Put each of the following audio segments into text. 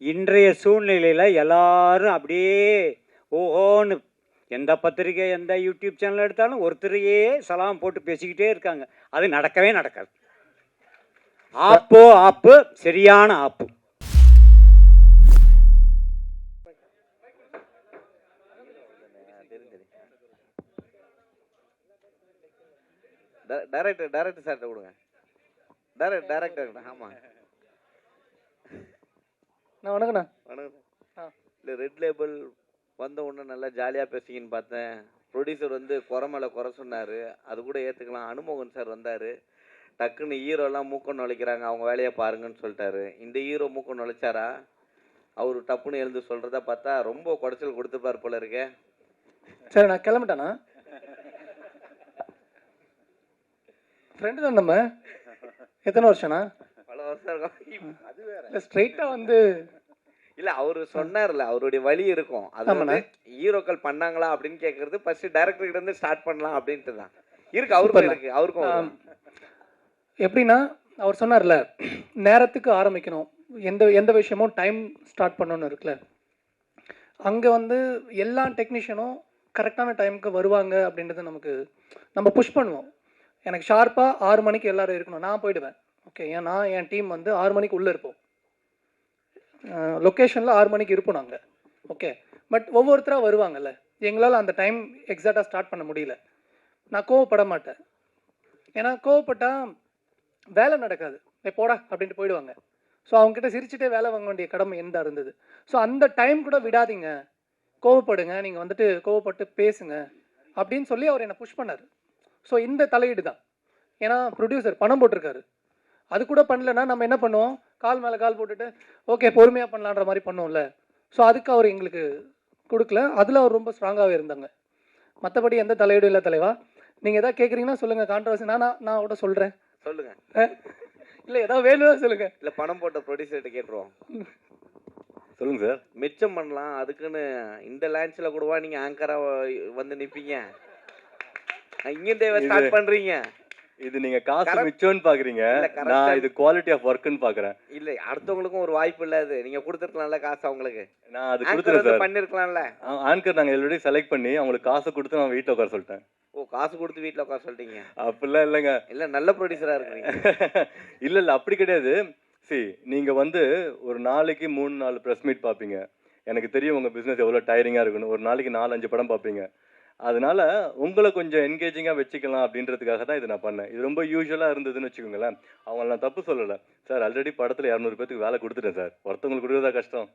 இன்றைய சூழ்நிலையில் எல்லாரும் அப்படியே ஓஹோன்னு எந்த பத்திரிக்கை எந்த யூடியூப் சேனல் எடுத்தாலும் ஒருத்தரையே சலாம் போட்டு பேசிக்கிட்டே இருக்காங்க. அது நடக்கவே நடக்காது. ஆப்பு சரியான ஆப்பு. டைரக்டர் சார்கிட்ட கொடுங்க. டைரக்டர் ஆமாம். வணக்கண்ணா. வணக்கம். இல்லை, ரெட் லேபிள் வந்த உடனே நல்லா ஜாலியாக பேசிக்கின்னு பார்த்தேன். ப்ரொடியூசர் வந்து குறை மேலே குறை சொன்னார், அது கூட ஏற்றுக்கலாம். அனுமோகன் சார் வந்தார், டக்குன்னு ஹீரோலாம் மூக்கம் நுழைக்கிறாங்க, அவங்க வேலையை பாருங்கன்னு சொல்லிட்டாரு. இந்த ஹீரோ மூக்கம் நுழைச்சாரா? அவர் டப்புன்னு எழுந்து சொல்கிறத பார்த்தா ரொம்ப குடைச்சல் கொடுத்துப்பார் போல இருக்கே. சரி, நான் கிளம்பிட்டேண்ணா. ஃப்ரெண்டு தான் நம்ம. எத்தனை வருஷம்ண்ணா? பல வருஷம் இருக்கும். அது வேற ஸ்ட்ரைட்டாக வந்து இல்லை, அவரு சொன்னார்ல, அவருடைய வழி இருக்கும். அது வந்து ஹீரோக்கள் பண்ணாங்களா அப்படின்னு கேட்கறது ஃபர்ஸ்ட் டைரக்டர் கிட்ட இருந்து ஸ்டார்ட் பண்ணலாம் அப்படின்ட்டு தான் இருக்கு. அவருக்கும் இருக்கு. அவருக்கும் எப்படின்னா, அவர் சொன்னார்ல, நேரத்துக்கு ஆரம்பிக்கணும், எந்த விஷயமும் டைம் ஸ்டார்ட் பண்ணணும்னு இருக்குல்ல. அங்கே வந்து எல்லா டெக்னீஷியனும் கரெக்டான டைமுக்கு வருவாங்க அப்படின்றத நம்ம புஷ் பண்ணுவோம். எனக்கு ஷார்ப்பாக 6 மணிக்கு எல்லோரும் இருக்கணும், நான் போயிடுவேன். ஓகே, ஏன்னா என் டீம் வந்து 6 மணிக்கு உள்ளே இருப்போம், லொக்கேஷனில் 6 மணிக்கு இருப்போம் நாங்கள். ஓகே, பட் ஒவ்வொருத்தராக வருவாங்கல்ல, எங்களால் அந்த டைம் எக்ஸாக்டாக ஸ்டார்ட் பண்ண முடியல. நான் கோவப்பட மாட்டேன், ஏன்னா கோவப்பட்டால் வேலை நடக்காது. போடா அப்படின்ட்டு போயிடுவாங்க. ஸோ அவங்ககிட்ட சிரிச்சுட்டே வேலை வாங்க வேண்டிய கடமை எந்த இருந்தது. ஸோ அந்த டைம் கூட விடாதீங்க, கோவப்படுங்க, நீங்கள் வந்துட்டு கோவப்பட்டு பேசுங்க அப்படின்னு சொல்லி அவர் என்னை புஷ் பண்ணார். ஸோ இந்த தலையீடு தான். ஏன்னா ப்ரொடியூசர் பணம் போட்டிருக்காரு, அது கூட பண்ணலன்னா நம்ம என்ன பண்ணுவோம், கால் மேலே கால் போட்டுட்டு ஓகே பொறுமையாக பண்ணலான்ற மாதிரி பண்ணுவோம்ல. ஸோ அதுக்கு அவர் எங்களுக்கு கொடுக்கல. அதில் அவர் ரொம்ப ஸ்ட்ராங்காகவே இருந்தாங்க. மற்றபடி எந்த தலையீடும் இல்லை தலைவா. நீங்கள் எதாவது கேட்குறீங்கன்னா சொல்லுங்கள், கான்ட்ரவர்சி நான் கூட சொல்கிறேன். சொல்லுங்கள். இல்லை, ஏதாவது வேணும்னா சொல்லுங்கள். இல்லை, பணம் போட்ட ப்ரொடியூசர்கிட்ட கேட்டுருவோம். சொல்லுங்க சார். மிச்சம் பண்ணலாம், அதுக்குன்னு இந்த லான்ச்சில் கூடவா நீங்கள் ஆங்கராக வந்து நிற்பீங்க? இங்கேருந்தே ஸ்டார்ட் பண்ணுறீங்க. இது நீங்க காசு மிச்சம்னு பாக்குறீங்க, நான் இது குவாலிட்டி ஆஃப் ஒர்க்னு பாக்குறேன். இல்ல, அடுத்தவங்களுக்கும் ஒரு வாய்ப்பு இல்ல, அது நீங்க கொடுத்துருக்கலாம்ல காசு அவங்களுக்கு. நான் அது கொடுத்துறேன் சார். பண்ணிருக்கலாம்ல. ஆங்கர் நாங்க ஆல்ரெடி செலக்ட் பண்ணி அவங்களுக்கு காசு கொடுத்து நான் வீட்ல உட்கார சொல்லிட்டேன். ஓ, காசு கொடுத்து வீட்ல உட்கார சொல்லிட்டீங்க? அப்படிலாம் இல்லைங்க. இல்ல, நல்ல ப்ரொடியூசரா இருக்கீங்க. இல்ல அப்படி கிடையாது. நீங்க வந்து ஒரு நாளைக்கு 3-4 ப்ரெஸ் மீட் பாப்பீங்க. எனக்கு தெரியும் உங்க பிசினஸ் எவ்வளவு டயரிங்கா இருக்குன்னு. ஒரு நாளைக்கு 4-5 படம் பாப்பீங்க. அதனால உங்களை கொஞ்சம் என்கேஜிங்காக வச்சுக்கலாம் அப்படின்றதுக்காக தான் இதை நான் பண்ணேன். இது ரொம்ப யூஸ்வலாக இருந்ததுன்னு வச்சுக்கோங்களேன். அவங்க நான் தப்பு சொல்லலை சார். ஆல்ரெடி படத்தில் 200 பேருக்கு வேலை கொடுத்துட்டேன் சார். ஒருத்தவங்களுக்கு கொடுக்குறதா கஷ்டம்.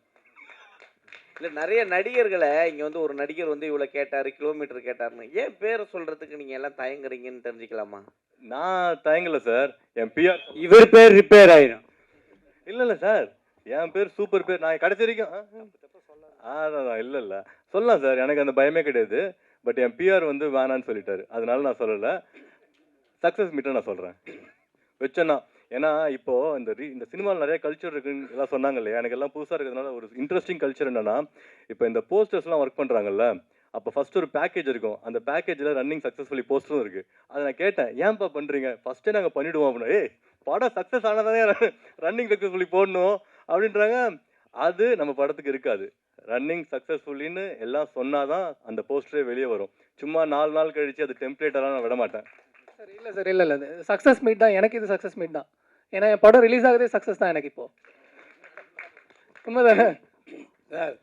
இல்லை, நிறைய நடிகர்களை இங்கே வந்து ஒரு நடிகர் வந்து இவ்வளோ கேட்டார், கிலோமீட்டர் கேட்டார்னு ஏன் பேரை சொல்கிறதுக்கு நீங்கள் எல்லாம் தயங்குறீங்கன்னு தெரிஞ்சுக்கலாமா? நான் தயங்கலை சார். என் பிஆர் இவர் பேர் ரிப்பேர் ஆயிடும். இல்லை சார், என் பேர் சூப்பர் பேர். நான் கடைசி வரைக்கும் அதான் இல்லை சொல்லலாம் சார், எனக்கு அந்த பயமே கிடையாது. பட் என் பிஆர் வந்து வேணான்னு சொல்லிட்டாரு, அதனால நான் சொல்லலை. சக்ஸஸ் மீட்டை நான் சொல்கிறேன் வச்சேன்னா. ஏன்னா இப்போது இந்த சினிமாவில் நிறைய கல்ச்சர் இருக்குன்னு எல்லாம் சொன்னாங்க இல்லையா, எனக்கு எல்லாம் புதுசாக இருக்கிறதுனால ஒரு இன்ட்ரெஸ்டிங் கல்ச்சர் என்னென்னா, இப்போ இந்த போஸ்டர்ஸ்லாம் ஒர்க் பண்ணுறாங்கல்ல, அப்போ ஃபஸ்ட்டு ஒரு பேக்கேஜ் இருக்கும். அந்த பேக்கேஜில் ரன்னிங் சக்ஸஸ்ஃபுல்லி போஸ்டரும் இருக்குது. அதை நான் கேட்டேன், ஏன்ப்பா பண்ணுறீங்க? ஃபஸ்ட்டே நாங்கள் பண்ணிவிடுவோம் அப்படின்னா, படம் சக்ஸஸ் ஆனதானே ரன்னிங் சக்ஸஸ்ஃபுல்லி போடணும் அப்படின்றாங்க. அது நம்ம படத்துக்கு இருக்காது. ரன்னிங் சக்ஸஸ்ஃபுல்லின்னு எல்லாம் சொன்னாதான் அந்த போஸ்டரே வெளியே வரும். சும்மா 4 நாள் கழிச்சு அது டெம்ப்ளேட்டெல்லாம் நான் விட மாட்டேன் சார். இல்லை சார், இல்லை சக்ஸஸ் மீட் தான் எனக்கு. இது சக்ஸஸ் மீட் தான். ஏன்னா என் படம் ரிலீஸ் ஆகுதே சக்ஸஸ் தான் எனக்கு. இப்போ உண்மைதானே சார்?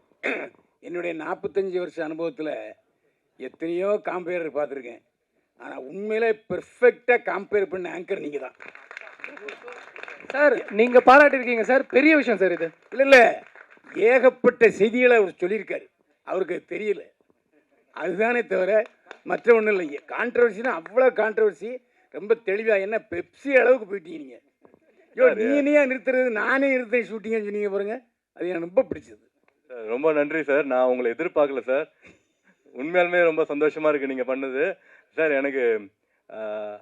என்னுடைய 45 வருஷ அனுபவத்தில் எத்தனையோ காம்பேரர் பார்த்துருக்கேன். ஆனால் உண்மையிலே பெர்ஃபெக்டாக காம்பேர் பண்ண ஆங்கர் நீங்கள் தான் சார். நீங்கள் பாராட்டியிருக்கீங்க சார், பெரிய விஷயம் சார் இது. இல்லை, ஏகப்பட்ட செய்திகளை அவர் சொல்லியிருக்காரு, அவருக்கு தெரியல, அதுதானே தவிர மற்ற ஒன்றும் இல்லைங்க. கான்ட்ரவர்சினா அவ்வளோ கான்ட்ரவர்சி, ரொம்ப தெளிவாக. என்ன பெப்சி அளவுக்கு போயிட்டீங்க நீங்கள். நீயா நிறுத்துறது, நானே நிறுத்த ஷூட்டிங்கன்னு சொன்னீங்க பாருங்க, அது எனக்கு ரொம்ப பிடிச்சது. ரொம்ப நன்றி சார். நான் உங்களை எதிர்பார்க்கல சார். உண்மையாலுமே ரொம்ப சந்தோஷமாக இருக்குது நீங்கள் பண்ணது சார். எனக்கு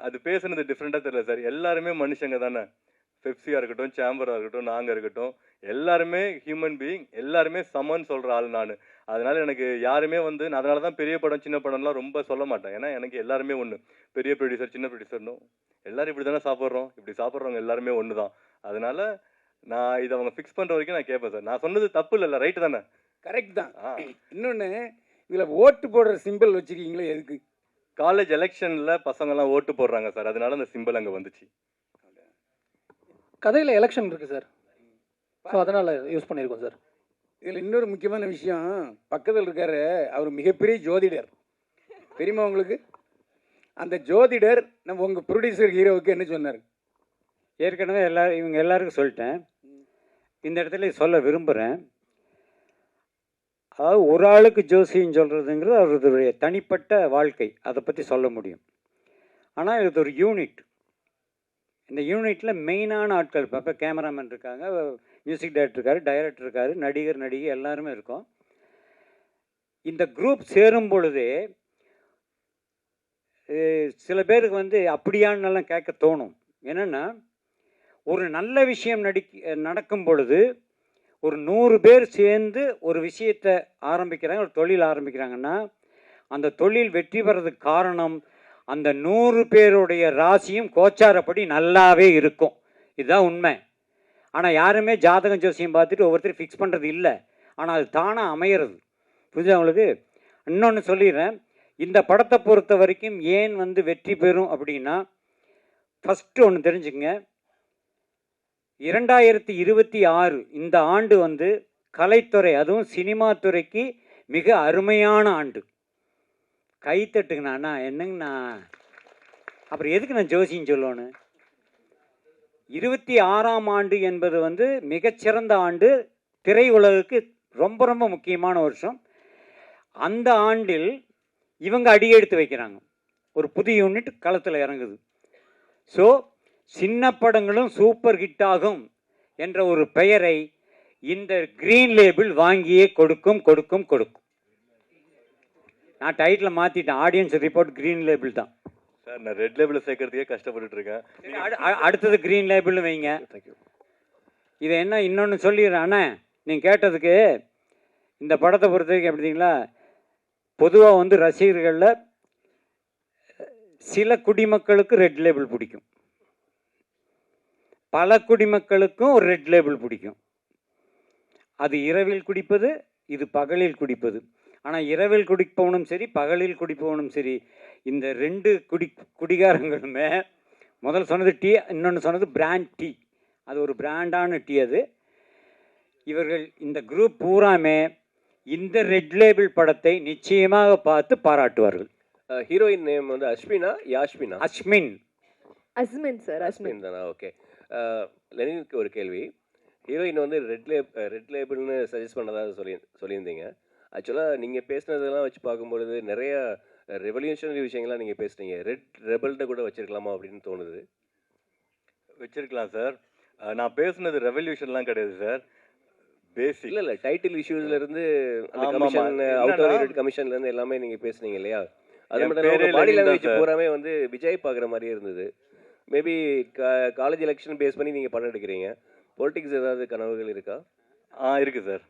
அது பேசுனது டிஃப்ரெண்ட்டாக தெரியல சார். எல்லாருமே மனுஷங்க தானே. பெப்சியாக இருக்கட்டும், சேம்பராக இருக்கட்டும், நாங்கள் இருக்கட்டும், எல்லாருமே ஹியூமன் பீயிங், எல்லாருமே சமன்னு சொல்கிற ஆள் நான். அதனால் எனக்கு யாருமே வந்து நான் அதனால தான் பெரிய படம் சின்ன படம்லாம் ரொம்ப சொல்ல மாட்டேன். ஏன்னா எனக்கு எல்லாருமே ஒன்று. பெரிய ப்ரொடியூசர் சின்ன ப்ரொடியூசர்னும் எல்லோரும் இப்படி தானே சாப்பிட்றோம். இப்படி சாப்பிட்றவங்க எல்லாருமே ஒன்று தான். அதனால் நான் இதை அவங்க ஃபிக்ஸ் பண்ணுற வரைக்கும் நான் கேட்பேன் சார். நான் சொன்னது தப்பு இல்லைல்ல, ரைட்டு தானே? கரெக்ட் தான். ஆ. இன்னொன்று இதில் ஓட்டு போடுற சிம்பிள் வச்சுருக்கீங்களே எதுக்கு? காலேஜ் எலெக்ஷனில் பசங்கள்லாம் ஓட்டு போடுறாங்க சார், அதனால அந்த சிம்பிள் அங்கே வந்துச்சு. கதையில் எலெக்ஷன் இருக்குது சார், ஸோ அதனால் யூஸ் பண்ணியிருக்கோம் சார். இதில் இன்னொரு முக்கியமான விஷயம், பக்கத்தில் இருக்காரு அவர் மிகப்பெரிய ஜோதிடர், தெரியுமா உங்களுக்கு? அந்த ஜோதிடர் நம்ம உங்கள் ப்ரொடியூசர் ஹீரோவுக்கு என்ன சொன்னார்? ஏற்கனவே இவங்க எல்லாருக்கும் சொல்லிட்டேன். இந்த இடத்துல சொல்ல விரும்புகிறேன். அதாவது ஒரு ஆளுக்கு ஜோசியம் சொல்கிறதுங்கிறது அவருடைய தனிப்பட்ட வாழ்க்கை, அதை பற்றி சொல்ல முடியும். ஆனால் இது ஒரு யூனிட். இந்த யூனிட்டில் மெயினான ஆட்கள் இப்போ கேமராமேன் இருக்காங்க, மியூசிக் டைரக்டர் இருக்கார், டைரக்டர் இருக்கார், நடிகர் நடிகை எல்லாருமே இருக்கோம். இந்த குரூப் சேரும் பொழுதே சில பேருக்கு வந்து அப்படியானெல்லாம் கேட்க தோணும். என்னென்னா, ஒரு நல்ல விஷயம் நடக்கும் பொழுது ஒரு 100 பேர் சேர்ந்து ஒரு விஷயத்தை ஆரம்பிக்கிறாங்க, ஒரு தொழில் ஆரம்பிக்கிறாங்கன்னா அந்த தொழில் வெற்றி பெறதுக்கு காரணம் அந்த 100 பேருடைய ராசியும் கோச்சாரப்படி நல்லாவே இருக்கும். இதுதான் உண்மை. ஆனால் யாருமே ஜாதகம் ஜோசியம் பார்த்துட்டு ஒவ்வொருத்தரும் ஃபிக்ஸ் பண்ணுறது இல்லை. ஆனால் அது தானாக அமையிறது. புரியுது அவங்களுக்கு? இன்னொன்று சொல்லிடுறேன். இந்த படத்தை பொறுத்த வரைக்கும் ஏன் வந்து வெற்றி பெறும் அப்படின்னா, ஃபஸ்ட்டு ஒன்று தெரிஞ்சுக்கங்க, 2026 இந்த ஆண்டு வந்து கலைத்துறை, அதுவும் சினிமா துறைக்கு மிக அருமையான ஆண்டு. கைத்தட்டுங்கண்ணா. என்னங்கண்ணா, அப்புறம் எதுக்கு நான் ஜோசியம் சொல்லணும்? 26ஆம் ஆண்டு என்பது வந்து மிகச்சிறந்த ஆண்டு, திரையுலகுக்கு ரொம்ப ரொம்ப முக்கியமான வருஷம். அந்த ஆண்டில் இவங்க அடியெடுத்து வைக்கிறாங்க, ஒரு புது யூனிட் களத்தில் இறங்குது. ஸோ சின்ன படங்களும் சூப்பர் ஹிட் ஆகும் என்ற ஒரு பெயரை இந்த கிரீன் லேபிள் வாங்கியே கொடுக்கும். நான் டைட்டில் மாற்றிட்டேன், ஆடியன்ஸ் ரிப்போர்ட் கிரீன் லேபிள் தான் சார். நான் ரெட் லேபிளை சேர்க்கறதுக்கே கஷ்டப்பட்டுட்டு இருக்கேன். அடுத்தது கிரீன் லேபிள் வைங்க. இதை என்ன இன்னொன்று சொல்லிடுறேன் அண்ணா, நீங்கள் கேட்டதுக்கு. இந்த படத்தை பொறுத்த வரைக்கும் எப்படிங்களா, பொதுவாக வந்து ரசிகர்களில் சில குடிமக்களுக்கு ரெட் லேபிள் பிடிக்கும், பல குடிமக்களுக்கும் ஒரு ரெட் லேபிள் பிடிக்கும். அது இரவில் குடிப்பது, இது பகலில் குடிப்பது. ஆனால் இரவில் குடிப்பவனும் சரி, பகலில் குடிப்பவனும் சரி, இந்த 2 குடிகாரங்களுமே, முதல் சொன்னது டீ, இன்னொன்று சொன்னது பிராண்ட் டீ. அது ஒரு பிராண்டான டீ. அது இவர்கள் இந்த குரூப் பூராமே இந்த ரெட் லேபிள் படத்தை நிச்சயமாக பார்த்து பாராட்டுவார்கள். ஹீரோயின் நேம் வந்து அஸ்மினா, யாஸ்மினா? அஸ்மின் சார். அஸ்மின் தானா? ஓகே. லெனினுக்கு ஒரு கேள்வி. ஹீரோயின் வந்து ரெட் லேபிள்னு சஜஸ்ட் பண்ணதாக சொல்லியிருந்தீங்க. ஆக்சுவலாக நீங்கள் பேசுனதெல்லாம் வச்சு பார்க்கும்பொழுது நிறைய ரெவல்யூஷனரி விஷயங்கள்லாம் நீங்கள் பேசுனீங்க. ரெட் ரெபல்கிட்ட கூட வச்சிருக்கலாமா அப்படின்னு தோணுது. வச்சிருக்கலாம் சார். நான் பேசுனது ரெவல்யூஷன்லாம் கிடையாது சார், பேசிக். இல்லை டைட்டில் இஷ்யூஸ்லேருந்து அந்த கமிஷன், அவுட் கமிஷன்லேருந்து எல்லாமே நீங்கள் பேசுனீங்க இல்லையா? அது மட்டும் பாடி லாங்குவேஜ் பூராமே வந்து விஜய் பார்க்குற மாதிரியே இருந்தது. மேபி காலேஜ் எலெக்ஷன் பேஸ் பண்ணி நீங்கள் படம் எடுக்கிறீங்க. பொலிட்டிக்ஸ் ஏதாவது கனவுகள் இருக்கா? இருக்கு சார்.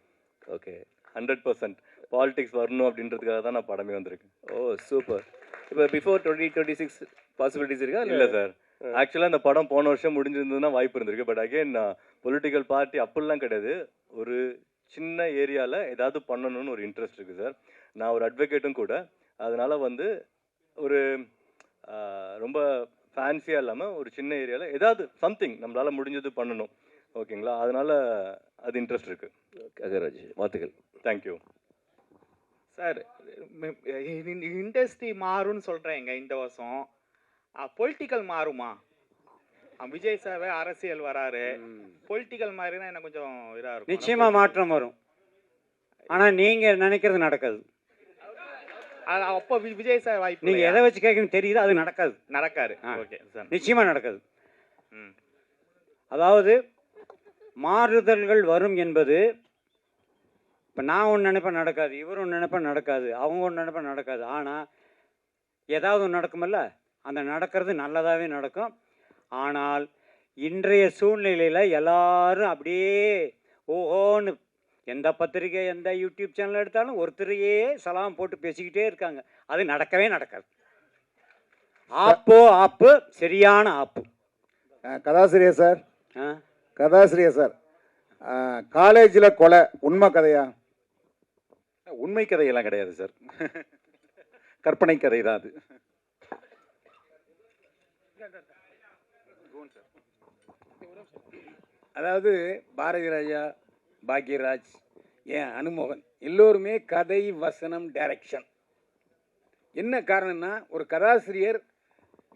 ஓகே. 100% பாலிடிக்ஸ் வரணும் அப்படின்றதுக்காக தான் நான் படமே வந்திருக்கேன். ஓ சூப்பர். இப்போ பிஃபோர் 2026 பாசிபிலிட்டிஸ் இருக்கா? இல்லை சார், ஆக்சுவலாக இந்த படம் போன வருஷம் முடிஞ்சிருந்ததுன்னா வாய்ப்பு இருந்திருக்கு. பட் அகைன் பொலிட்டிக்கல் பார்ட்டி அப்படிலாம் கிடையாது. ஒரு சின்ன ஏரியாவில் ஏதாவது பண்ணணும்னு ஒரு இன்ட்ரெஸ்ட் இருக்குது சார். நான் ஒரு அட்வொகேட்டும் கூட. அதனால் வந்து ஒரு ரொம்ப ஃபேன்சியாக இல்லாமல் ஒரு சின்ன ஏரியாவில் ஏதாவது சம்திங் நம்மளால் முடிஞ்சது பண்ணணும். ஓகேங்களா? அதனால் அது இன்ட்ரெஸ்ட் இருக்குது. அகராஜ், வாழ்த்துக்கள். Thank you sir. இண்டஸ்ட்ரி மாறும்னு சொல்கிறேங்க இந்த வருஷம். பொலிட்டிக்கல் மாறுமா? விஜய் சார் அரசியல் வராரு, பொலிட்டிக்கல் மாறினா எனக்கு கொஞ்சம் இதாக இருக்கும். நிச்சயமாக மாற்றம் வரும். ஆனால் நீங்கள் நினைக்கிறது நடக்காது. அப்போ விஜய் சார் வாய்ப்பு. நீங்கள் எதை வச்சு கேட்கணும் தெரியுது, அது நடக்காது. ஓகே சார், நிச்சயமாக நடக்காது. அதாவது மாறுதல்கள் வரும் என்பது, இப்போ நான் ஒன்று நினைப்பேன் நடக்காது, இவர் ஒன்று நினைப்பேன் நடக்காது, அவங்க ஒன்று நினைப்பேன் நடக்காது. ஆனால் ஏதாவது ஒன்று நடக்குமல்ல, அந்த நடக்கிறது நல்லதாகவே நடக்கும். ஆனால் இன்றைய சூழ்நிலையில் எல்லாரும் அப்படியே ஓஹோன்னு எந்த பத்திரிக்கை எந்த யூடியூப் சேனல் எடுத்தாலும் ஒருத்தரையே சலாம் போட்டு பேசிக்கிட்டே இருக்காங்க. அது நடக்கவே நடக்காது. ஆப்பு சரியான ஆப்பு. கதாசிரியர் சார், கதாசிரியர் சார், காலேஜில் கொலை உண்மை கதையா? உண்மை கதையெல்லாம் கிடையாது சார். கற்பனை கதை தான் அது. அதாவது பாரதி ராஜா, பாக்யராஜ், ஏன் அனுமோகன் எல்லோருமே கதை, வசனம், டைரக்ஷன். என்ன காரணம்னா, ஒரு கதாசிரியர்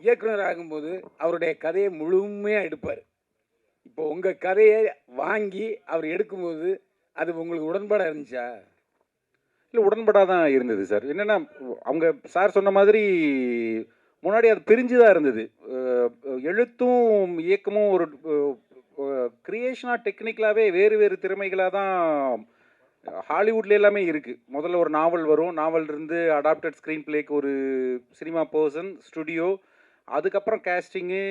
இயக்குனர் ஆகும்போது அவருடைய கதையை முழுமையாக எடுப்பார். இப்போ உங்கள் கதையை வாங்கி அவர் எடுக்கும்போது அது உங்களுக்கு உடன்பாடாக இருந்துச்சா? இல்லை, உடன்படாக தான் இருந்தது சார். என்னென்னா, அவங்க சார் சொன்ன மாதிரி முன்னாடி அது பிரிஞ்சு தான் இருந்தது. எழுத்தும் இயக்கமும் ஒரு கிரியேஷனாக டெக்னிக்கலாகவே வேறு வேறு திறமைகளாக தான் ஹாலிவுட்ல எல்லாமே இருக்குது. முதல்ல ஒரு நாவல் வரும், நாவல் இருந்து அடாப்டட் ஸ்க்ரீன் பிளேக்கு ஒரு சினிமா பர்சன், ஸ்டுடியோ, அதுக்கப்புறம் கேஸ்டிங்கு,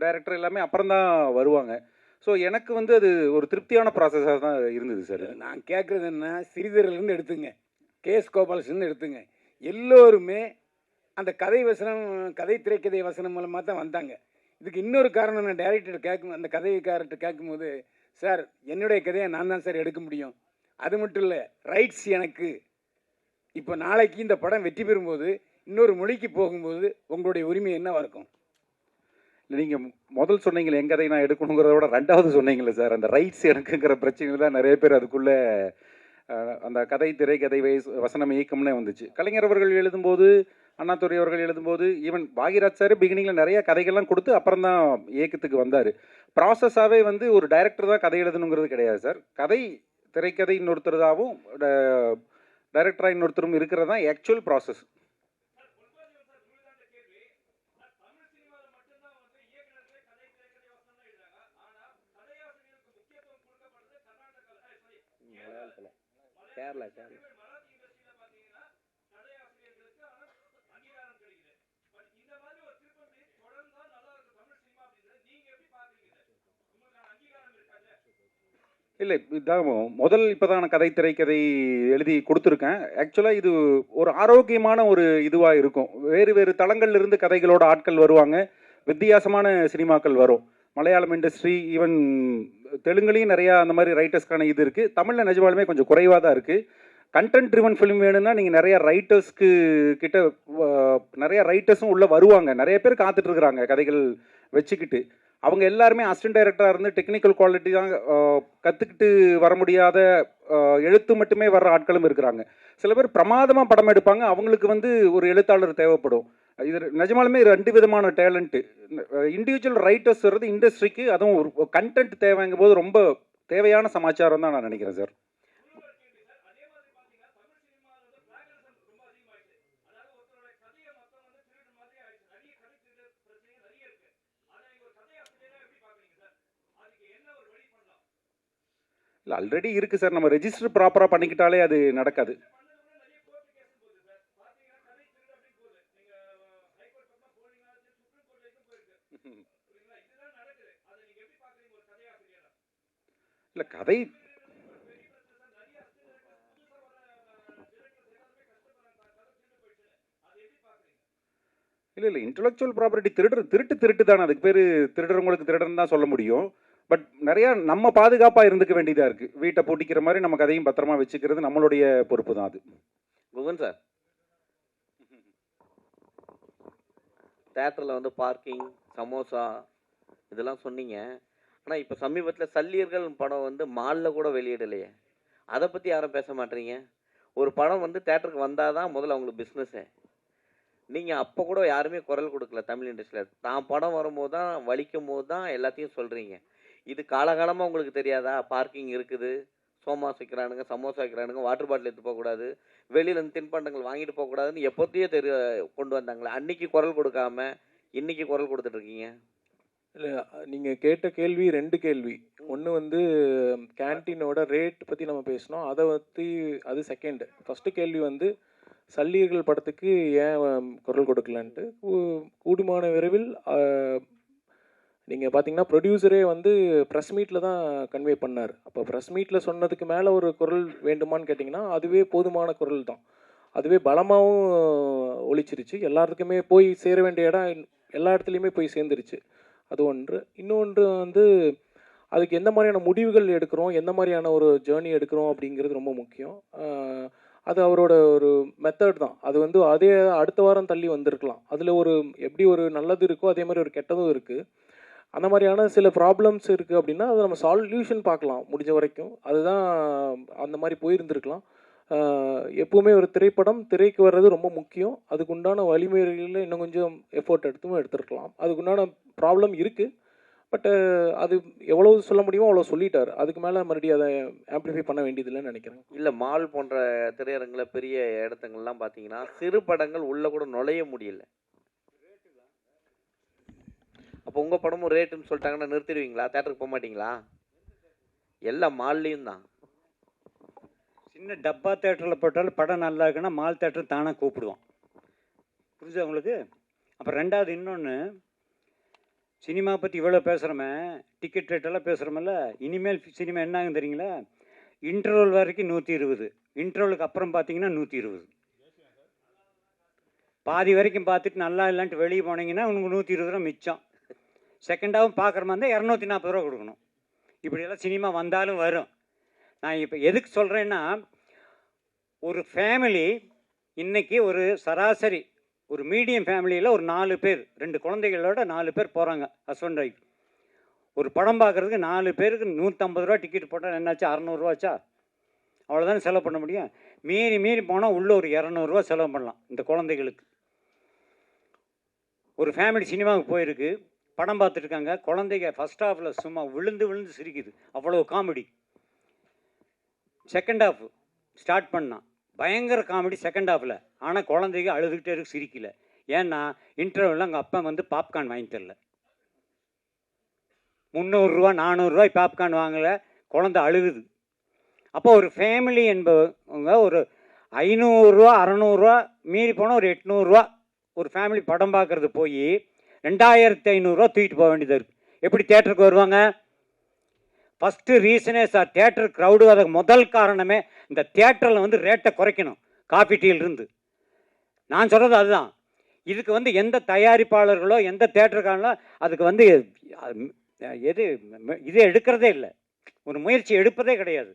டைரக்டர் எல்லாமே அப்புறம் தான் வருவாங்க. ஸோ எனக்கு வந்து அது ஒரு திருப்தியான ப்ராசஸாக தான் இருந்தது சார். நான் கேட்குறது என்ன, சிறிதரிலிருந்து எடுத்துங்க, கேஎஸ் கோபாலகிருஷ்ணன் எடுத்துங்க, எல்லோருமே அந்த கதை வசனம், கதை திரைக்கதை வசனம் மூலமாக தான் வந்தாங்க. இதுக்கு இன்னொரு காரணம், நான் டைரக்டர் கேட்கும், அந்த கதைக்காரர்கிட்ட கேட்கும்போது, சார் என்னுடைய கதையை நான் தான் சார் எடுக்க முடியும், அது மட்டும் இல்லை ரைட்ஸ் எனக்கு, இப்போ நாளைக்கு இந்த படம் வெற்றி பெறும்போது இன்னொரு மொழிக்கு போகும்போது உங்களுடைய உரிமை என்னவா இருக்கும்? நீங்கள் முதல் சொன்னீங்களே என் கதை நான் எடுக்கணுங்கிறத விட ரெண்டாவது சொன்னீங்களே சார், அந்த ரைட்ஸ் எனக்குங்கிற பிரச்சனையில் தான் நிறைய பேர் அதுக்குள்ளே அந்த கதை, திரைக்கதை, வசனம், இயக்கம்னே வந்துச்சு. கலைஞர் அவர்கள் எழுதும்போது, அண்ணாதுரை அவர்கள் எழுதும்போது, ஈவன் பாக்யராஜ் சார் பிகினிங்கில் நிறைய கதைகள்லாம் கொடுத்து அப்புறம் தான் இயக்கத்துக்கு வந்தார். ப்ராசஸாகவே வந்து ஒரு டைரக்டர் தான் கதை எழுதணுங்கிறது கிடையாது சார். கதை, திரைக்கதை இன்னொருத்தருதாகவும் டைரக்டராக இன்னொருத்தரும் இருக்கிறது தான் ஆக்சுவல் ப்ராசஸ். கேரளா இல்லை, இதுதான் முதல் இப்போ தான் நான் கதை, திரைக்கதை எழுதி கொடுத்துருக்கேன். ஆக்சுவலாக இது ஒரு ஆரோக்கியமான ஒரு இதுவாக இருக்கும். வேறு வேறு தளங்கள்லேருந்து கதைகளோட ஆட்கள் வருவாங்க, வித்தியாசமான சினிமாக்கள் வரும். மலையாளம் இண்டஸ்ட்ரி, ஈவன் தெலுங்குலேயும் நிறையா அந்த மாதிரி ரைட்டர்ஸ்க்கான இது இருக்குது. தமிழில் நிஜமாலுமே கொஞ்சம் குறைவாக தான் இருக்குது. கண்டென்ட் ட்ரிவன் ஃபிலிம் வேணும்னா நீங்கள் நிறையா ரைட்டர்ஸ்க்கு கிட்ட நிறையா ரைட்டர்ஸும் உள்ளே வருவாங்க. நிறைய பேர் காத்துட்ருக்குறாங்க கதைகள் வச்சுக்கிட்டு. அவங்க எல்லாருமே அசிஸ்டன்ட் டைரக்டராக இருந்து டெக்னிக்கல் குவாலிட்டி தான் கற்றுக்கிட்டு வர முடியாத, எழுத்து மட்டுமே வர்ற ஆட்களும் இருக்கிறாங்க. சில பேர் பிரமாதமாக படம் எடுப்பாங்க, அவங்களுக்கு வந்து ஒரு எழுத்தாளர் தேவைப்படும். இது நிஜமாலுமே ரெண்டு விதமான டேலண்ட்டு. இண்டிவிஜுவல் ரைட்டர்ஸ் வர்றது இண்டஸ்ட்ரிக்கு, அதுவும் ஒரு கண்டென்ட் தேவைங்கும் போது ரொம்ப தேவையான சமாச்சாரம் தான் நான் நினைக்கிறேன் சார். இல்லை, ஆல்ரெடி இருக்குது சார். நம்ம ரெஜிஸ்டர் ப்ராப்பராக பண்ணிக்கிட்டாலே அது நடக்காது. இல்லை, கதை இல்லை இன்டெலெக்சுவல் ப்ராப்பர்ட்டி திருட்டு தானே. அதுக்கு பேர் திருடுறவங்களுக்கு திருடன்னு தான் சொல்ல முடியும். பட் நிறையா நம்ம பாதுகாப்பாக இருந்துக்க வேண்டியதாக இருக்குது. வீட்டை பூட்டிக்கிற மாதிரி நம்ம கதையும் பத்திரமா வச்சுக்கிறது நம்மளுடைய பொறுப்பு தான் அது. குகன் சார், தேட்டரில் வந்து பார்க்கிங், சமோசா இதெல்லாம் சொன்னீங்க. ஆனால் இப்போ சமீபத்தில் சல்லியர்கள் படம் வந்து மாலில் கூட வெளியிடலையே, அதை பற்றி யாரும் பேச மாட்டீங்க. ஒரு படம் வந்து தேட்டருக்கு வந்தால் தான் முதல்ல அவங்களுக்கு பிஸ்னஸ்ஸே. நீங்கள் அப்போ கூட யாருமே குரல் கொடுக்கல தமிழ் இண்டஸ்ட்ரியில். தான் படம் வரும்போது தான், வலிக்கும் போது தான் எல்லாத்தையும் சொல்கிறீங்க. இது காலகாலமாக உங்களுக்கு தெரியாதா? பார்க்கிங் இருக்குது, சோமாஸ் வைக்கிறானுங்க, சமோசா வைக்கிறானுங்க, வாட்டர் பாட்டில் எடுத்து போகக்கூடாது, வெளியிலேருந்து தின்பண்டங்கள் வாங்கிட்டு போகக்கூடாதுன்னு எப்போத்தையோ கொண்டு வந்தாங்களே. அன்னைக்கு குரல் கொடுக்காம இன்னைக்கு குரல் கொடுத்துட்ருக்கீங்க. இல்லை, நீங்கள் கேட்ட கேள்வி 2 கேள்வி. ஒன்று வந்து கேன்டீனோட ரேட் பற்றி நம்ம பேசினோம், அதை பற்றி அது செகண்டு. ஃபஸ்ட்டு கேள்வி வந்து சல்லியர்கள் படத்துக்கு ஏன் குரல் கொடுக்கலன்ட்டு. கூடுமான விரைவில் நீங்கள் பார்த்தீங்கன்னா ப்ரொடியூசரே வந்து ப்ரெஸ் மீட்டில் தான் கன்வே பண்ணார். அப்போ ப்ரெஸ் மீட்டில் சொன்னதுக்கு மேலே ஒரு குரல் வேண்டுமான்னு கேட்டிங்கன்னா அதுவே போதுமான குரல் தான். அதுவே பலமாகவும் ஒழிச்சிருச்சு. எல்லாத்துக்குமே போய் சேர வேண்டிய இடம் எல்லா இடத்துலையுமே போய் சேர்ந்துருச்சு. அது ஒன்று. இன்னொன்று வந்து அதுக்கு எந்த மாதிரியான முடிவுகள் எடுக்கிறோம், எந்த மாதிரியான ஒரு ஜேர்னி எடுக்கிறோம் அப்படிங்கிறது ரொம்ப முக்கியம். அது அவரோட ஒரு மெத்தட் தான். அது வந்து அதே அடுத்த வாரம் தள்ளி வந்திருக்கலாம். அதில் ஒரு எப்படி ஒரு நல்லது இருக்கோ அதே மாதிரி ஒரு கெட்டதும் இருக்குது. அந்த மாதிரியான சில ப்ராப்ளம்ஸ் இருக்குது அப்படின்னா அதை நம்ம சால்யூஷன் பார்க்கலாம் முடிஞ்ச வரைக்கும். அதுதான் அந்த மாதிரி போயிருந்துருக்கலாம். எப்போவுமே ஒரு திரைப்படம் திரைக்கு வர்றது ரொம்ப முக்கியம். அதுக்குண்டான வழிமுறைகளில் இன்னும் கொஞ்சம் எஃபோர்ட் எடுத்துருக்கலாம். அதுக்குண்டான ப்ராப்ளம் இருக்குது. பட் அது எவ்வளோ சொல்ல முடியுமோ அவ்வளோ சொல்லிட்டார். அதுக்கு மேலே மறுபடியும் அதை ஆம்ப்ளிஃபை பண்ண வேண்டியதில்லைன்னு நினைக்கிறேன். இல்லை, மால் போன்ற திரையரங்கில் பெரிய இடத்துங்கள்லாம் பார்த்தீங்கன்னா சிறு படங்கள் உள்ளே கூட நுழைய முடியல. அப்போ உங்கள் படமும் ரேட்டுன்னு சொல்லிட்டாங்கன்னா நிறுத்திடுவீங்களா? தேட்டருக்கு போக மாட்டீங்களா? எல்லாம் மால்லையும் தான். சின்ன டப்பா தேட்டரில் போட்டாலும் படம் நல்லா இருக்குன்னா மால் தேட்டர் தானாக கூப்பிடுவான். புரிஞ்சா உங்களுக்கு? அப்புறம் ரெண்டாவது இன்னொன்று, சினிமா பற்றி இவ்வளோ பேசுகிறோமே, டிக்கெட் ரேட்டெல்லாம் பேசுகிறோமில்ல, இனிமேல் சினிமா என்ன ஆகும் தெரியுங்களா? இன்டர்வல் வரைக்கும் 120, இன்டர்வலுக்கு அப்புறம் பார்த்தீங்கன்னா 120. பாதி வரைக்கும் பார்த்துட்டு நல்லா இல்லைன்ட்டு வெளியே போனீங்கன்னா உங்களுக்கு 120 ரூபா மிச்சம். செகண்டாகவும் பார்க்குற மாதிரி இருந்தால் 240 ரூபா கொடுக்கணும். இப்படியெல்லாம் சினிமா வந்தாலும் வரும். நான் இப்போ எதுக்கு சொல்கிறேன்னா, ஒரு ஃபேமிலி இன்றைக்கி ஒரு சராசரி ஒரு மீடியம் ஃபேமிலியில் ஒரு 4 பேர் 2 குழந்தைகளோட 4 பேர் போகிறாங்க, ஹஸ்பண்ட் ஒய்ஃப். ஒரு படம் பார்க்குறதுக்கு 4 பேருக்கு 150 ரூபா டிக்கெட் போட்டால் என்னாச்சு? 600 ரூபாச்சா? அவ்வளோதானே செலவு பண்ண முடியும். மீறி போனால் உள்ளே ஒரு 200 ரூபா செலவு பண்ணலாம் இந்த குழந்தைகளுக்கு. ஒரு ஃபேமிலி சினிமாவுக்கு போயிருக்கு, படம் பார்த்துட்ருக்காங்க. குழந்தைங்க ஃபஸ்ட் ஹாஃபில் சும்மா விழுந்து சிரிக்குது, அவ்வளோ காமெடி. செகண்ட் ஹாஃப் ஸ்டார்ட் பண்ணான், பயங்கர காமெடி செகண்ட் ஹாஃபில். ஆனால் குழந்தைங்க அழுதுகிட்டே இருக்கு, சிரிக்கல. ஏன்னா இன்டர்வலில் அங்கே அப்பா வந்து பாப்கார்ன் வாங்கி தரல. 300 ரூபா 400 ரூபாய் பாப்கார்ன் வாங்கலை, குழந்தை அழுகுது. அப்போ ஒரு ஃபேமிலி என்பவங்க ஒரு 500 ரூபா 600 ரூபா மீறி போனால் ஒரு 800 ரூபா ஒரு ஃபேமிலி படம் பார்க்குறது போய் 2500 ரூபா தூக்கிட்டு போக வேண்டியதாக இருக்குது. எப்படி தேட்டருக்கு வருவாங்க? ஃபஸ்ட்டு ரீசனே சார், தேட்டர் க்ரௌடு அதுக்கு முதல் காரணமே இந்த தேட்டரில் வந்து ரேட்டை குறைக்கணும். காஃபி டீலிருந்து நான் சொல்கிறது அதுதான். இதுக்கு வந்து எந்த தயாரிப்பாளர்களோ எந்த தேட்டருக்காரங்களோ அதுக்கு வந்து இது எடுக்கிறதே இல்லை, ஒரு முயற்சி எடுப்பதே கிடையாது.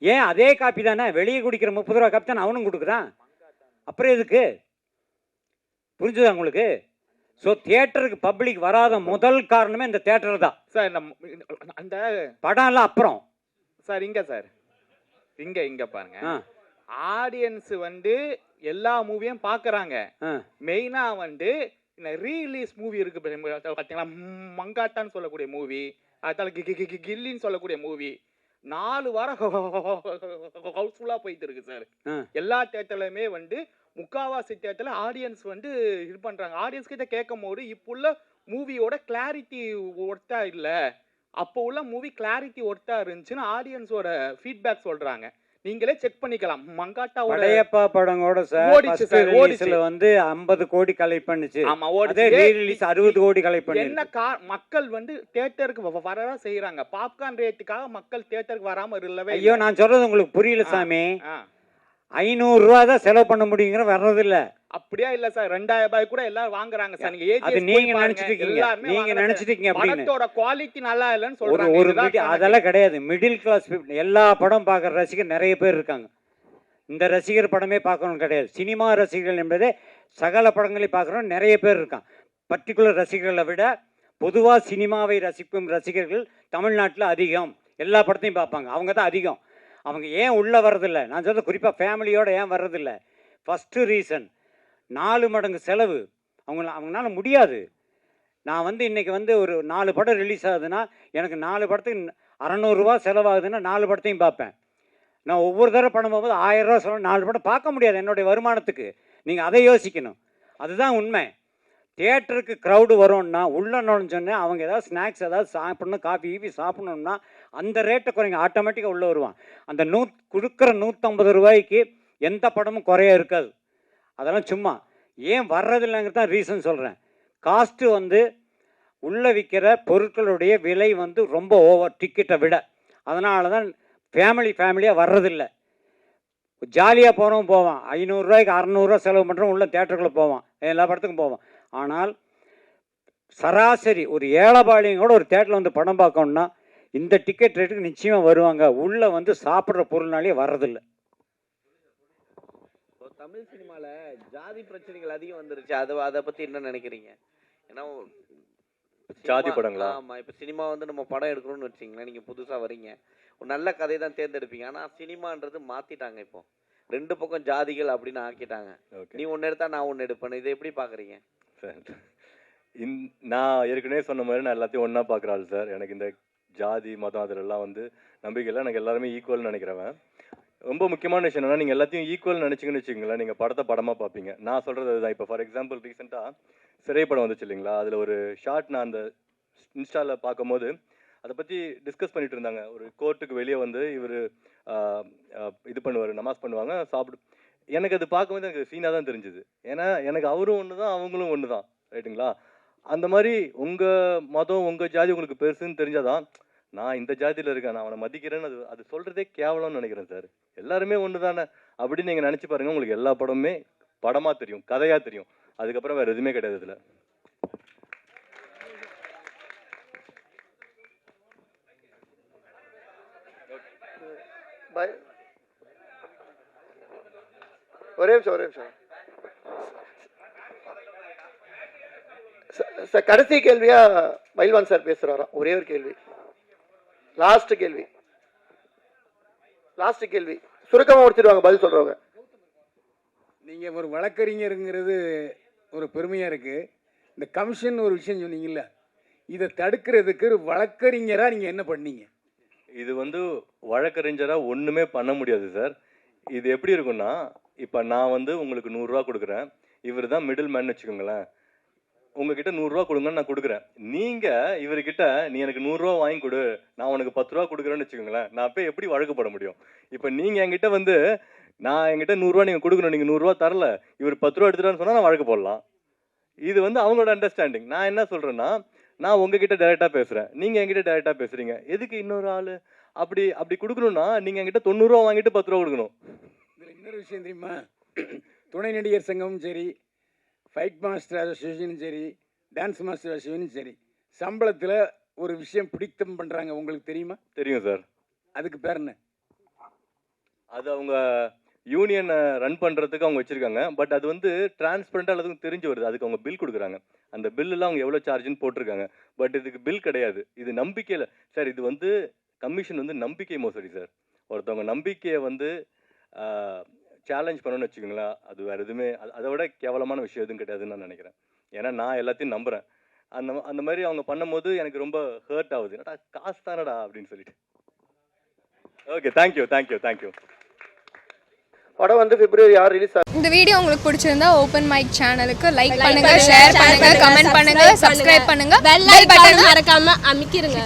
ஏன் அதே காப்பி தானே வெளியே குடிக்கிற 30 ரூபா காப்பி தானே அவனும் கொடுக்குறான். அப்புறம் எதுக்கு? புரிஞ்சுதா உங்களுக்கு? ஸோ தியேட்டருக்கு பப்ளிக் வராத முதல் காரணமே இந்த தியேட்டர் தான் சார். அந்த படம்லாம் அப்புறம் சார் இங்க பாருங்க, ஆடியன்ஸ் வந்து எல்லா மூவியும் பார்க்குறாங்க. மெயினாக வந்து இந்த ரீலீஸ் மூவி இருக்கு பார்த்தீங்களா, மங்காட்டான்னு சொல்லக்கூடிய மூவி, அதால கில்லின்னு சொல்லக்கூடிய மூவி 4 வாரம் ஹவுஸ்ஃபுல்லாக போயிட்டு இருக்கு சார். எல்லா தேட்டர்லையுமே வந்து முக்காவாசி தேட்டரில் ஆடியன்ஸ் வந்து இது பண்ணுறாங்க. ஆடியன்ஸ் கிட்ட கேட்கும் போது இப்போ உள்ள மூவியோட கிளாரிட்டி ஒர்த்தா இல்லை, அப்போ உள்ள மூவி கிளாரிட்டி ஒர்த்தா இருந்துச்சுன்னு ஆடியன்ஸோட ஃபீட்பேக் சொல்கிறாங்க. நீங்களே செக் பண்ணிக்கலாம். மங்காட்டாவோட படையப்பா படங்கோட சார் ஓடிச்சுல வந்து 50 கோடி கலெக்ட் பண்ணுச்சு. ஆமா, ஓடிச்சு. ரீரிலீஸ் 60 கோடி கலெக்ட் பண்ணி. என்ன மக்கள் வந்து தியேட்டருக்கு வரதா செய்யறாங்க. பாப்கார்ன் ரேட்டுக்காக மக்கள் தியேட்டருக்கு வராம இல்லவே. ஐயோ, நான் சொல்றது உங்களுக்கு புரியல சாமி. 500 ரூபா தான் செலவு பண்ண முடியுங்கிற வர்றது இல்ல. அப்படியே இல்ல சார், 2000 ரூபாய் கூட எல்லாரும் வாங்குறாங்க சார். நீங்க அது நீங்க நினைச்சிட்டீங்க படத்தோட குவாலிட்டி நல்லா இல்லன்னு சொல்றாங்க. ஒரு அதெல்லாம் கிடையாது. மிடில் கிளாஸ் எல்லா படம் பார்க்குற ரசிகர் நிறைய பேர் இருக்காங்க. இந்த ரசிகர் படமே பார்க்கணும் கிடையாது. சினிமா ரசிகர்கள் என்பதே சகல படங்களை பார்க்குறோம் நிறைய பேர் இருக்காங்க. பர்டிகுலர் ரசிகர்களை விட பொதுவாக சினிமாவை ரசிக்கும் ரசிகர்கள் தமிழ்நாட்டில் அதிகம். எல்லா படத்தையும் பார்ப்பாங்க, அவங்க தான் அதிகம். அவங்க ஏன் உள்ளே வர்றதில்லை? நான் சொல்கிறது குறிப்பாக ஃபேமிலியோடு ஏன் வர்றதில்லை? ஃபஸ்ட்டு ரீசன் 4 மடங்கு செலவு. அவங்களால முடியாது. நான் வந்து இன்றைக்கி வந்து ஒரு 4 படம் ரிலீஸ் ஆகுதுன்னா எனக்கு 4 படத்துக்கு 600 ரூபா செலவாகுதுன்னா 4 படத்தையும் பார்ப்பேன். நான் ஒவ்வொரு தடவை படம் போகும்போது 1000 ரூபா செலவு 4 படம் பார்க்க முடியாது என்னுடைய வருமானத்துக்கு. நீங்கள் அதை யோசிக்கணும். அதுதான் உண்மை. தியேட்டருக்கு க்ரௌடு வரும்னா உள்ளே நுழைஞ்சோன்னே அவங்க ஏதாவது ஸ்நாக்ஸ் ஏதாவது சாப்பிட்ணும், காஃபி கீஃபி சாப்பிட்ணுன்னா அந்த ரேட்டை குறைங்க, ஆட்டோமேட்டிக்காக உள்ளே வருவான். அந்த கொடுக்குற 150 ரூபாய்க்கு எந்த படமும் குறைய இருக்காது. அதெல்லாம் சும்மா ஏன் வர்றதில்லைங்கிறது தான் ரீசன் சொல்கிறேன். காஸ்ட்டு வந்து உள்ளே விற்கிற பொருட்களுடைய விலை வந்து ரொம்ப ஓவர் டிக்கெட்டை விட. அதனால தான் ஃபேமிலியாக வர்றதில்லை. ஜாலியாக போகிறவன் போவான், 500 ரூபாய்க்கு 600 ரூபா செலவு பண்ணுறவன் உள்ள தேட்டருக்குள்ளே போவான், எல்லா படத்துக்கும் போவான். ஆனால் சராசரி ஒரு ஏழைபாளையம் கூட ஒரு தேட்டரில் வந்து படம் பார்க்கணுன்னா இந்த டிக்கெட் ரேட்டுக்கு நிச்சயமாக வருவாங்க. உள்ளே வந்து சாப்பிட்ற பொருள்னாலே வர்றதில்லை. தமிழ் சினிமாவில் ஜாதி பிரச்சனைகள் அதிகம் வந்துருச்சு. அதை பற்றி என்ன நினைக்கிறீங்க? ஏன்னா ஜாதி படங்களா? ஆமாம், இப்போ சினிமா வந்து நம்ம படம் எடுக்கணும்னு வச்சிங்களேன், நீங்கள் புதுசாக வரீங்க, ஒரு நல்ல கதையை தான் தேர்ந்தெடுப்பீங்க. ஆனால் சினிமான்றது மாற்றிட்டாங்க. இப்போ 2 பக்கம் ஜாதிகள் அப்படின்னு ஆக்கிட்டாங்க. நீ ஒன்று எடுத்தா நான் ஒன்று எடுப்பேன். இதை எப்படி பார்க்குறீங்க சார்? நான் ஏற்கனவே சொன்ன மாதிரி நான் எல்லாத்தையும் ஒன்றா பார்க்குறாள் சார். எனக்கு இந்த ஜாதி மதம் அதிலெல்லாம் வந்து நம்பிக்கை இல்லை. எனக்கு எல்லாருமே ஈக்குவல்னு நினைக்கிறவன். ரொம்ப முக்கியமான விஷயம் என்னன்னா, நீங்கள் எல்லாத்தையும் ஈக்குவல் நினச்சிங்கன்னு வச்சுக்கோங்களேன், நீங்கள் படத்தை படமாக பார்ப்பீங்க. நான் சொல்கிறது அதுதான். இப்போ ஃபார் எக்ஸாம்பிள் ரீசெண்டாக சிறை படம் வந்துச்சு இல்லைங்களா, அதில் ஒரு ஷார்ட் நான் அந்த இன்ஸ்டாவில் பார்க்கும்போது அதை பற்றி டிஸ்கஸ் பண்ணிட்டு இருந்தாங்க. ஒரு கோர்ட்டுக்கு வெளியே வந்து இவர் இது பண்ணுவார், நமாஸ் பண்ணுவாங்க, சாப்பிடு. எனக்கு அது பார்க்கும்போது எனக்கு சீனாக தான் தெரிஞ்சுது. ஏன்னா எனக்கு அவரும் ஒன்று தான், அவங்களும் ஒன்று தான், ரைட்டுங்களா? அந்த மாதிரி உங்கள் மதம் உங்கள் ஜாதி உங்களுக்கு பெருசுன்னு தெரிஞ்சாதான் நான் இந்த ஜாதியில் இருக்கேன், நான் அவனை மதிக்கிறேன்னு அது சொல்கிறதே கேவலம்னு நினைக்கிறேன் சார். எல்லாருமே ஒன்று தானே அப்படின்னு நீங்கள் நினச்சி பாருங்கள். உங்களுக்கு எல்லா படமுமே படமாக தெரியும், கதையாக தெரியும். அதுக்கப்புறம் வேறு எதுவுமே கிடையாது இதில். ஒரே நிமிஷம் சார். கடைசி கேள்வியா மயில்வான் சார் பேசுறாராம். ஒரே ஒரு கேள்வி, லாஸ்ட் கேள்வி சுருக்கமாக முடிச்சிடுவாங்க பதில் சொல்றவங்க. நீங்கள் ஒரு வழக்கறிஞருங்கிறது ஒரு பெருமையாக இருக்குது. இந்த கமிஷன் ஒரு விஷயம் சொன்னீங்கல்ல, இதை தடுக்கிறதுக்கு ஒரு வழக்கறிஞராக நீங்கள் என்ன பண்ணீங்க? இது வந்து வழக்கறிஞராக ஒன்றுமே பண்ண முடியாது சார். இது எப்படி இருக்குன்னா, இப்போ நான் வந்து உங்களுக்கு 100 ரூபா கொடுக்குறேன், இவர் தான் மிடில் மேன் வச்சுக்கோங்களேன். உங்ககிட்ட 100 ரூபா கொடுங்கன்னு நான் கொடுக்குறேன். நீங்கள் இவர்கிட்ட நீ எனக்கு 100 ரூபா வாங்கி கொடு, நான் உனக்கு 10 ரூபா கொடுக்குறேன்னு வச்சுக்கோங்களேன். நான் போய் எப்படி வழக்கு போட முடியும்? இப்போ நீங்கள் என்கிட்ட வந்து என்கிட்ட 100 ரூபா நீங்கள் கொடுக்கணும், நீங்கள் 100 ரூபா தரல, இவர் 10 ரூபா எடுத்துட்டான்னு சொன்னால் நான் வழக்கு போடலாம். இது வந்து அவங்களோட அண்டர்ஸ்டாண்டிங். நான் என்ன சொல்கிறேன்னா, நான் உங்ககிட்ட டைரெக்டாக பேசுகிறேன், நீங்கள் என்கிட்ட டைரெக்டாக பேசுகிறீங்க. எதுக்கு இன்னொரு ஆள் அப்படி கொடுக்கணும்னா நீங்கள் என்கிட்ட 90 ரூபா வாங்கிட்டு 10 ரூபா கொடுக்கணும். இதில் இன்னொரு விஷயம் தெரியுமா? துணை நடிகர் சங்கமும் சரி, ஃபைட் மாஸ்டர் அசோசியேஷனும் சரி, டான்ஸ் மாஸ்டர் அசோசியேஷனும் சரி, சம்பளத்தில் ஒரு விஷயம் பிடித்தம் பண்ணுறாங்க. உங்களுக்கு தெரியுமா? தெரியும் சார். அதுக்கு பேர் என்ன? அது அவங்க யூனியனை ரன் பண்ணுறதுக்கு அவங்க வச்சுருக்காங்க. பட் அது வந்து டிரான்ஸ்பரண்ட்டாக எல்லாத்துக்கும் தெரிஞ்சு வருது. அதுக்கு அவங்க பில் கொடுக்குறாங்க. அந்த பில்லெலாம் அவங்க எவ்வளோ சார்ஜுன்னு போட்டிருக்காங்க. பட் இதுக்கு பில் கிடையாது. இது நம்பிக்கையில் சார். இது வந்து கமிஷன் வந்து நம்பிக்கை மோசடி சார். ஒருத்தவங்க நம்பிக்கையை வந்து சேலஞ்ச் பண்ணணும்னு வச்சுக்கோங்களேன், அது வேறு எதுவுமே அதை விட கேவலமான விஷயம் எதுவும் கிடையாதுன்னு நான் நினைக்கிறேன். ஏன்னா நான் எல்லாத்தையும் நம்புகிறேன். அந்த மாதிரி அவங்க பண்ணும்போது எனக்கு ரொம்ப ஹர்ட் ஆகுது. என்னடா காசு தானடா அப்படின்னு சொல்லிட்டு. Okay, thank you. படம் வந்து February 6 ரிலீஸ் ஆகும். இந்த வீடியோ உங்களுக்கு பிடிச்சிருந்தா ஓபன் மைக் சேனலுக்கு லைக் பண்ணுங்க, ஷேர் பண்ணுங்க, கமெண்ட் பண்ணுங்க, சப்ஸ்கிரைப் பண்ணுங்க, பெல் பட்டன் மறக்காம அமுக்கிருங்க.